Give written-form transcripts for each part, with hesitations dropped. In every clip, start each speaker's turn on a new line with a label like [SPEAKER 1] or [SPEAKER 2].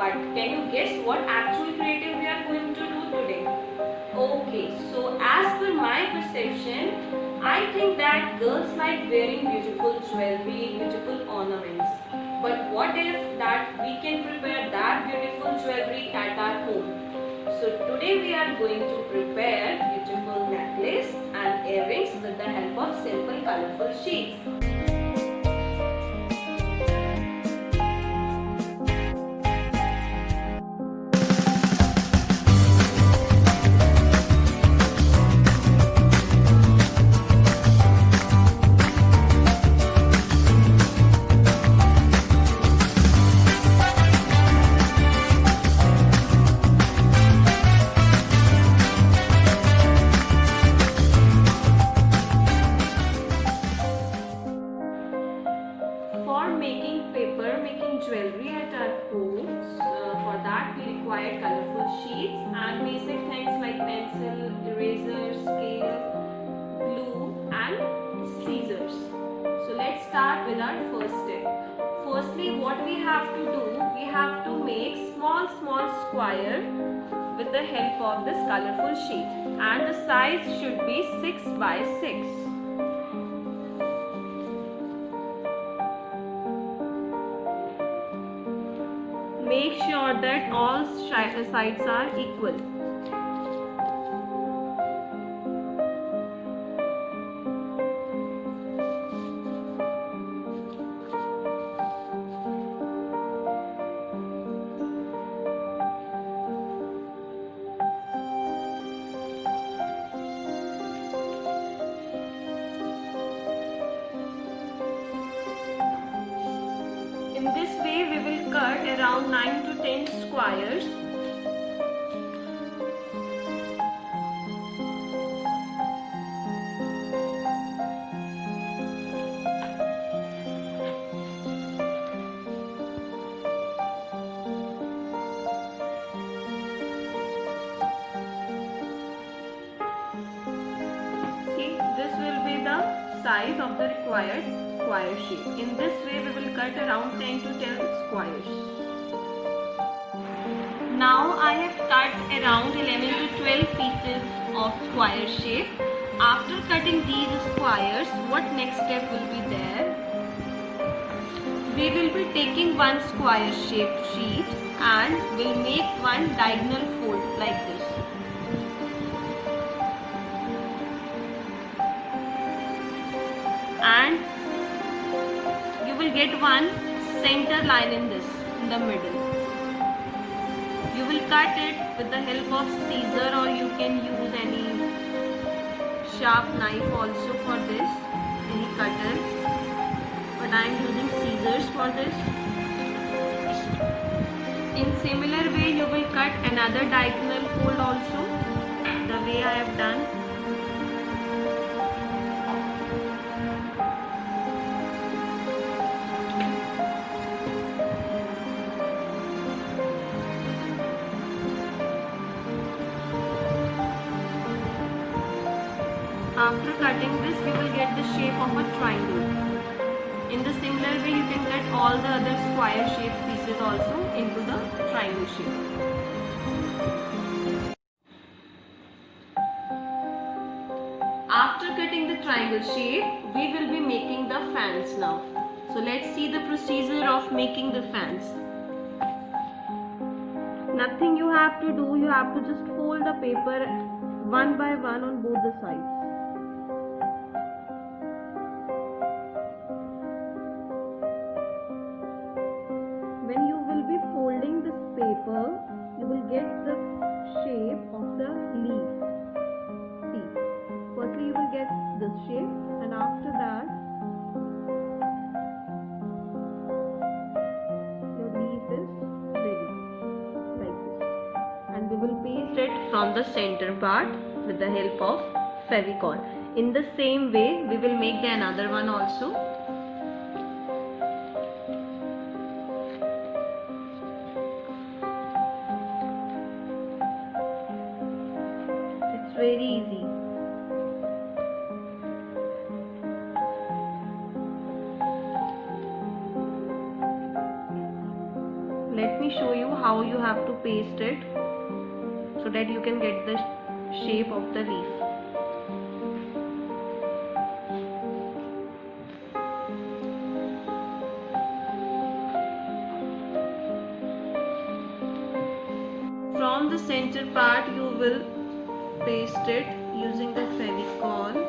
[SPEAKER 1] But can you guess what actual creative we are going to do today? Okay, so as per my perception, I think that girls like wearing beautiful jewelry, beautiful ornaments. But what if that we can prepare that beautiful jewelry at our home? So today we are going to prepare beautiful necklace and earrings with the help of simple colorful sheets. For making jewelry at our homes, for that we require colorful sheets and basic things like pencil, eraser, scale, glue and scissors. So let's start with our first step. Firstly, what we have to do, we have to make small square with the help of this colorful sheet, and the size should be 6 by 6. Make sure that all sides are equal. In this way, we will cut around 9 to 10 squares. See, this will be the size of the required square shape. In this way, we will cut around 10 to 10 squares. Now I have cut around 11 to 12 pieces of square shape. After cutting these squares, what next step will be there? We will be taking one square shaped sheet and will make one diagonal fold like this. And you will get one center line in the middle. You will cut it with the help of scissor, or you can use any sharp knife also for this, any cutter, but I am using scissors for this. In similar way, you will cut another diagonal fold also, the way I have done. After cutting this, we will get the shape of a triangle. In the similar way, you can cut all the other square shaped pieces also into the triangle shape. After cutting the triangle shape, we will be making the fans now. So let's see the procedure of making the fans. Nothing you have to do, you have to just fold the paper one by one on both the sides. When you will be folding this paper, you will get the shape of the leaf. See, firstly you will get this shape, and after that your leaf is ready like this. And we will paste it from the center part with the help of Fevicol. In the same way, we will make the another one also. It's very easy. Let me show you how you have to paste it so that you can get the shape of the leaf. From the center part you will paste it using the Fevicol.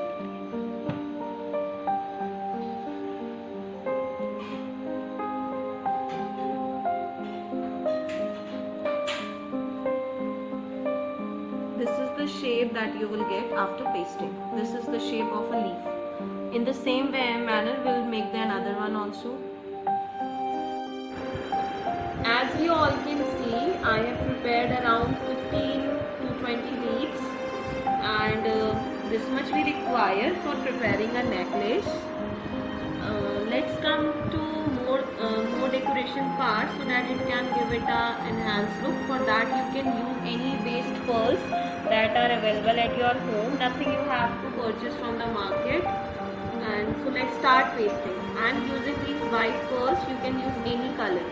[SPEAKER 1] This is the shape that you will get after pasting. This is the shape of a leaf. In the same manner we'll make the another one also. As you all can see, I have prepared around 15 to 20 leaves, and this much we require for preparing a necklace. Let's come to more decoration part so that it can give it a enhanced look. For that you can use any based pearls that are available at your home. Nothing you have to purchase from the market. And so let's start pasting. And using these white pearls, you can use any color.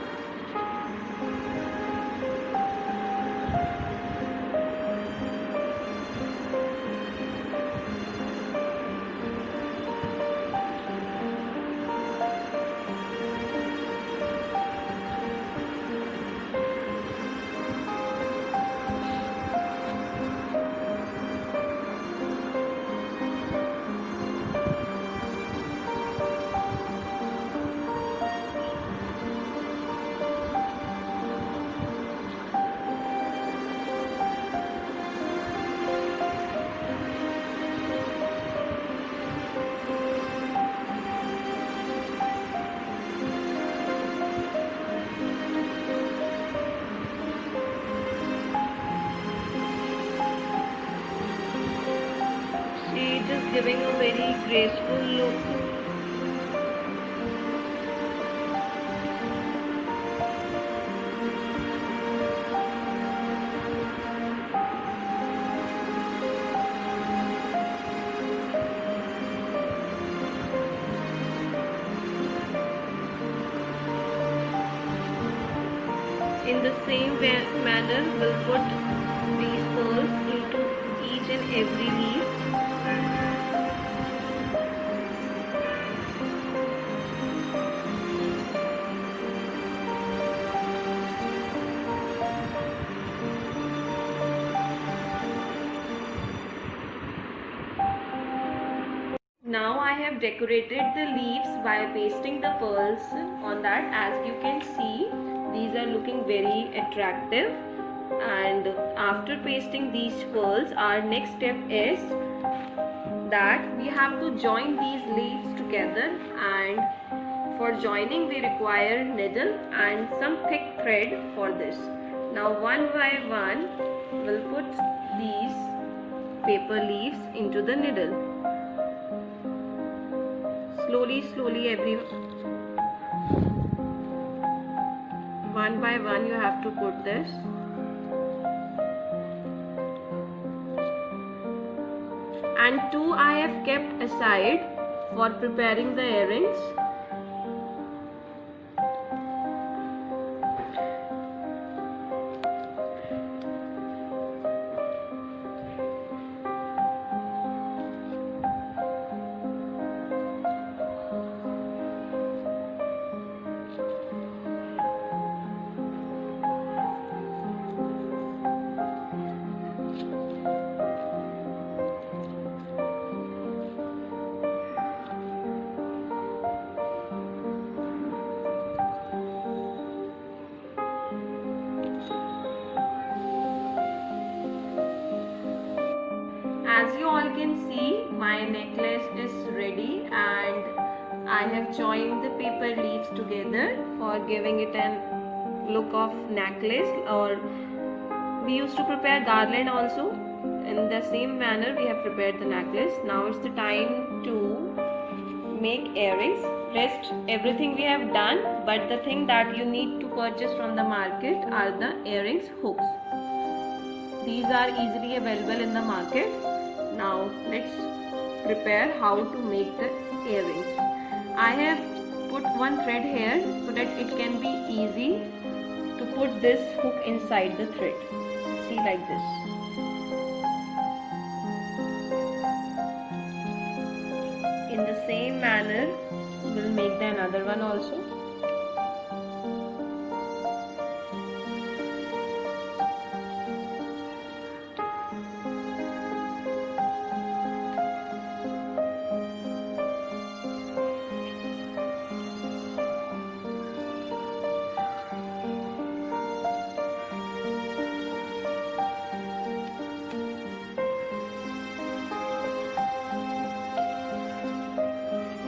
[SPEAKER 1] It is giving a very graceful look. In the same manner, we'll put these pearls into each and every leaf. Now I have decorated the leaves by pasting the pearls on that. As you can see, these are looking very attractive. And after pasting these pearls, our next step is that we have to join these leaves together, and for joining we require needle and some thick thread for this. Now one by one we'll put these paper leaves into the needle. Slowly one by one you have to put this. And two I have kept aside for preparing the earrings. As you all can see, my necklace is ready, and I have joined the paper leaves together for giving it a look of necklace. Or we used to prepare garland also. In the same manner we have prepared the necklace. Now it's the time to make earrings. Rest everything we have done, but the thing that you need to purchase from the market are the earrings hooks. These are easily available in the market. Now let's prepare how to make the earrings. I have put one thread here so that it can be easy to put this hook inside the thread. See, like this. In the same manner, we'll make the another one also.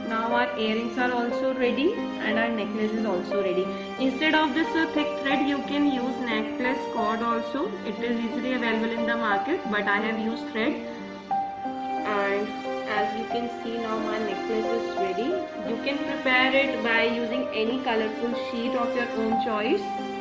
[SPEAKER 1] Now our earrings are also ready and our necklace is also ready. Instead of this thick thread, you can use necklace cord also. It is easily available in the market, but I have used thread. And as you can see, now my necklace is ready. You can prepare it by using any colorful sheet of your own choice.